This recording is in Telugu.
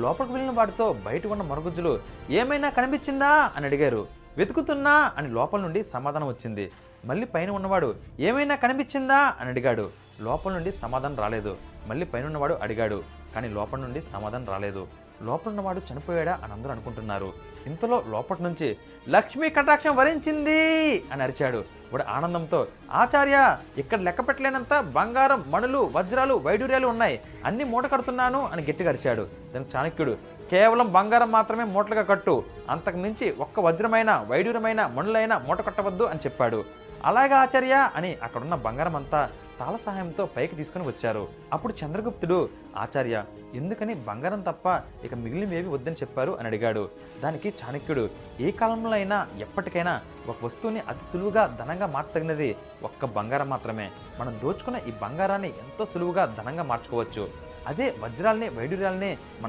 లోపలికి వెళ్ళిన వాడితో బయట ఉన్న మరుగుజ్జులు ఏమైనా కనిపించిందా అని అడిగారు. వెతుకుతున్నా అని లోపల నుండి సమాధానం వచ్చింది. మళ్ళీ పైన ఉన్నవాడు ఏమైనా కనిపించిందా అని అడిగాడు. లోపల నుండి సమాధానం రాలేదు. మళ్ళీ పైన ఉన్నవాడు అడిగాడు, కానీ లోపల నుండి సమాధానం రాలేదు. లోపల ఉన్నవాడు చనిపోయాడా అని అందరూ అనుకుంటున్నారు. ఇంతలో లోపటి నుంచి లక్ష్మీ కటాక్షం వరించింది అని అరిచాడు. వాడు ఆనందంతో, ఆచార్య, ఇక్కడ లెక్క పెట్టలేనంత బంగారం, మణులు, వజ్రాలు, వైడూర్యాలు ఉన్నాయి, అన్ని మూట కడుతున్నాను అని గట్టిగా అరిచాడు. దానికి చాణక్యుడు, కేవలం బంగారం మాత్రమే మూటలుగా కట్టు, అంతకు మించి ఒక్క వజ్రమైన, వైడూర్యమైన, మణులైన మూట కట్టవద్దు అని చెప్పాడు. అలాగే ఆచార్య అని అక్కడున్న బంగారం అంతా తాళ సహాయంతో పైకి తీసుకుని వచ్చారు. అప్పుడు చంద్రగుప్తుడు, ఆచార్య, ఎందుకని బంగారం తప్ప ఇక మిగిలినవేవి వద్దని చెప్పారు అని అడిగాడు. దానికి చాణక్యుడు, ఏ కాలంలో అయినా ఎప్పటికైనా ఒక వస్తువుని అతి సులువుగా ధనంగా మార్చదగినది ఒక్క బంగారం మాత్రమే. మనం దోచుకున్న ఈ బంగారాన్ని ఎంతో సులువుగా ధనంగా మార్చుకోవచ్చు. అదే వజ్రాల్ని, వైడూర్యాల్ని